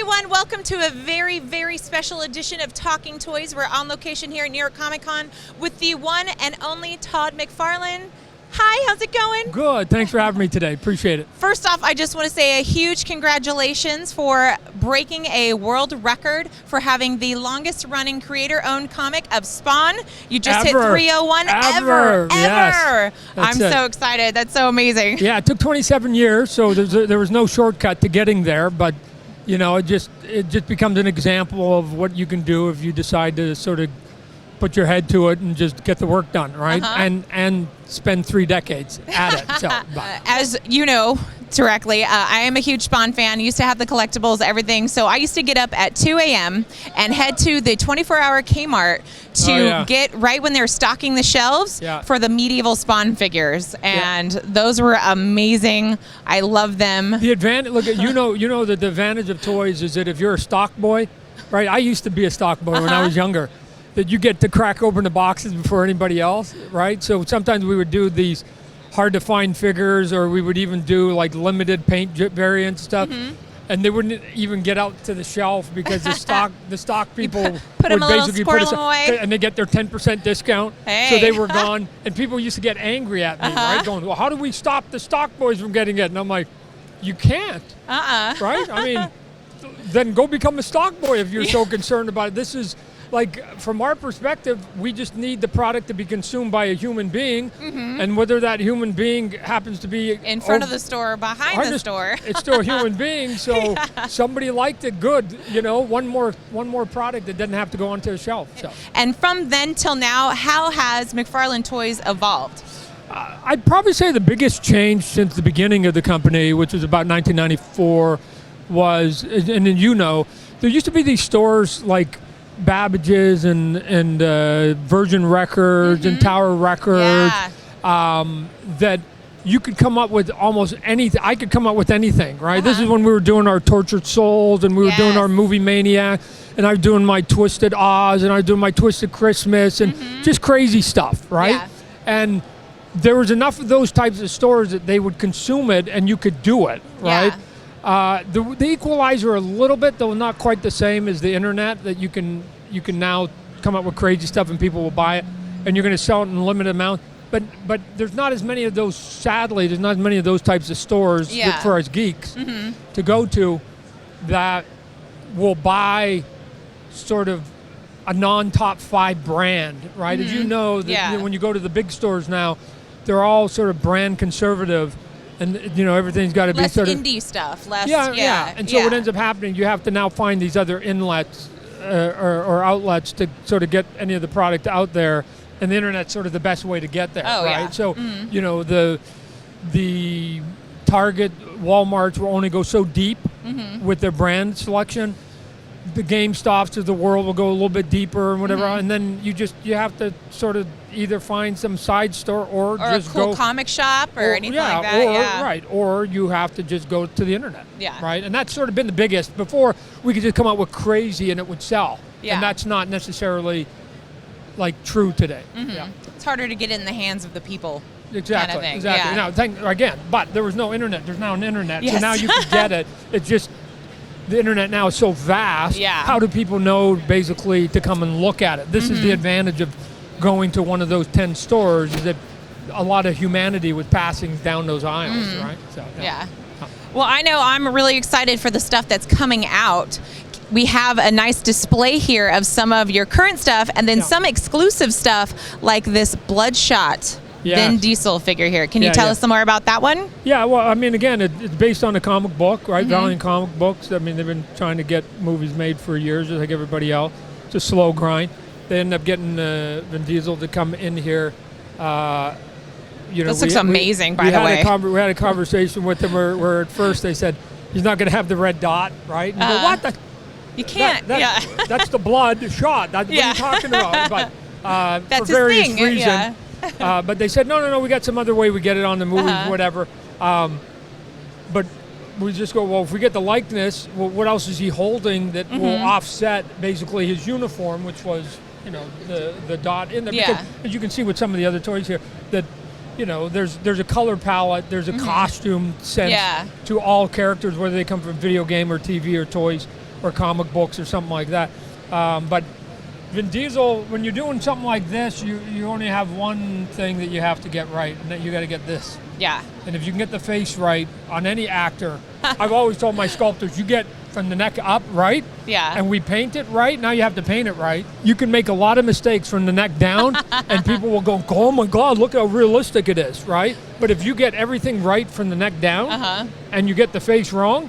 everyone. Welcome to a very, very special edition of Talking Toys. We're on location here at New York Comic Con with the one and only Todd McFarlane. Hi, how's it going? Good. Thanks for having me today. Appreciate it. First off, I just want to say a huge congratulations for breaking a world record for having the longest running creator-owned comic of Spawn. You just hit 301 ever. Yes. I'm so excited. That's so amazing. Yeah, it took 27 years, so there was no shortcut to getting there, but you know, it just becomes an example of what you can do if you decide to sort of put your head to it and just get the work done, right? And spend 3 decades at it. So, as you know directly, I am a huge Spawn fan. Used to have the collectibles, everything. So I used to get up at 2 a.m. and head to the 24-hour Kmart to get right when they're stocking the shelves for the medieval Spawn figures, and those were amazing. I love them. The advantage, look, you know that the advantage of toys is that if you're a stock boy, right? I used to be a stock boy when I was younger. That you get to crack open the boxes before anybody else, right? So sometimes we would do these hard to find figures, or we would even do like limited paint variant stuff, and they wouldn't even get out to the shelf because the stock people would basically put us away, and they get their 10% discount, so they were gone. And people used to get angry at me, right? Going, well, how do we stop the stock boys from getting it? And I'm like, you can't, right? I mean, then go become a stock boy if you're so concerned about it. This is. Like, from our perspective, we just need the product to be consumed by a human being, and whether that human being happens to be in front of the store or behind the store, it's still a human being. So somebody liked it, good. You know, one more product that doesn't have to go onto the shelf. So. And from then till now, how has McFarlane Toys evolved? I'd probably say the biggest change since the beginning of the company, which was about 1994, was, and then there used to be these stores like Babbage's and Virgin Records and Tower Records, that you could come up with almost anything. I could come up with anything, right? This is when we were doing our Tortured Souls, and we were doing our Movie Maniac, and I was doing my Twisted Oz, and I was doing my Twisted Christmas, and just crazy stuff, right? Yeah. And there was enough of those types of stores that they would consume it, and you could do it, right? Yeah. The equalizer a little bit, though not quite the same as the internet, that you can now come up with crazy stuff and people will buy it, and you're going to sell it in a limited amount. But there's not as many of those. Sadly, there's not as many of those types of stores for us geeks to go to that will buy sort of a non-top 5 brand, right? As you know, that, when you go to the big stores now, they're all sort of brand conservative. And everything's got to be sort of indie stuff, less. And so what ends up happening, you have to now find these other inlets or outlets to sort of get any of the product out there, and the internet's sort of the best way to get there, right? Yeah. So the Target, Walmarts will only go so deep with their brand selection. The GameStops of the world will go a little bit deeper and whatever, and then you have to sort of either find some side store or just a cool comic shop or anything like that. Right, or you have to just go to the internet. Right, and that's sort of been the biggest. Before, we could just come out with crazy and it would sell, and that's not necessarily like true today. It's harder to get in the hands of the people. Exactly. Kind of thing. Exactly. Now, again, but there was no internet. There's now an internet, so now you can get it. It's just. The internet now is so vast. How do people know basically to come and look at it? This is the advantage of going to one of those 10 stores, is that a lot of humanity was passing down those aisles, right? So, Well, I know I'm really excited for the stuff that's coming out. We have a nice display here of some of your current stuff, and then some exclusive stuff like this Bloodshot Vin Diesel figure here. Can you tell us some more about that one? Yeah, well, I mean, again, it's based on a comic book, right? Valiant Comic Books. I mean, they've been trying to get movies made for years, just like everybody else. It's a slow grind. They ended up getting Vin Diesel to come in here. This looks amazing, by the way. We had a conversation with them where at first they said, he's not going to have the red dot, right? And what the? You can't. That's the blood shot. What are you talking about? But that's for various his thing. reasons. But they said, no, we got some other way we get it on the movie, whatever. But we just go, well, if we get the likeness, well, what else is he holding that will offset basically his uniform, which was, the dot in there. Because, as you can see with some of the other toys here, that, there's a color palette, there's a costume sense to all characters, whether they come from video game or TV or toys. or comic books or something like that. But Vin Diesel, when you're doing something like this, you only have one thing that you have to get right, and that you got to get this. Yeah. And if you can get the face right on any actor, I've always told my sculptors, you get from the neck up right, Yeah. and we paint it right, now you have to paint it right. You can make a lot of mistakes from the neck down, and people will go, oh my God, look how realistic it is, right? But if you get everything right from the neck down, and you get the face wrong,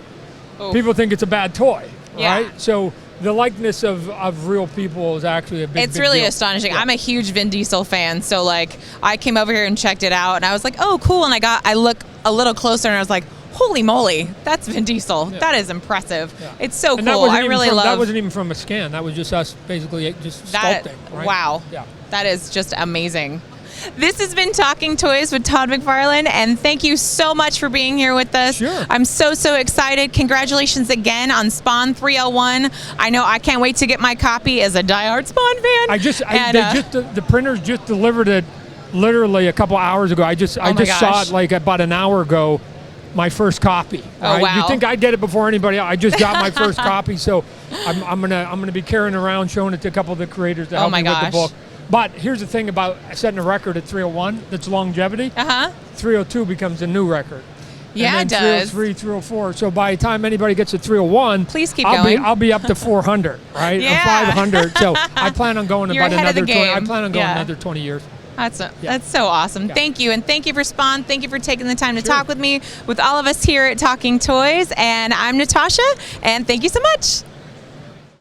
people think it's a bad toy, Yeah. right? So the likeness of real people is actually a big It's really deal. astonishing. Yeah. I'm a huge Vin Diesel fan, so like I came over here and checked it out, and I was like, oh, cool. And I look a little closer, and I was like, holy moly, that's Vin Diesel. Yeah. That is impressive. Yeah. It's so And that cool. wasn't I even really from, love that. Wasn't even from a scan. That was just us basically just that. sculpting. Right? Wow. Yeah. That is just amazing. This has been Talking Toys with Todd McFarlane, and thank you so much for being here with us. Sure. I'm so excited. Congratulations again on Spawn 301. I know I can't wait to get my copy as a diehard Spawn fan. The printers just delivered it literally a couple hours ago. I just saw gosh. it like about an hour ago. My first copy. Oh, wow. You think I did it before anybody else? I just got my first copy, so I'm gonna be carrying around, showing it to a couple of the creators to help me with the book. But here's the thing about setting a record at 301, that's longevity. 302 becomes a new record. Yeah, and it then does. 303, 304. So by the time anybody gets to 301, Please keep going. I'll be up to 400, right? Yeah. Or 500. So I plan on going You're about ahead of another the 20. I game. plan on going Yeah. another 20 years. That's so awesome. Yeah. Thank you. And thank you for Spawn. Thank you for taking the time to Sure. talk with me, with all of us here at Talking Toys. And I'm Natasha, and thank you so much.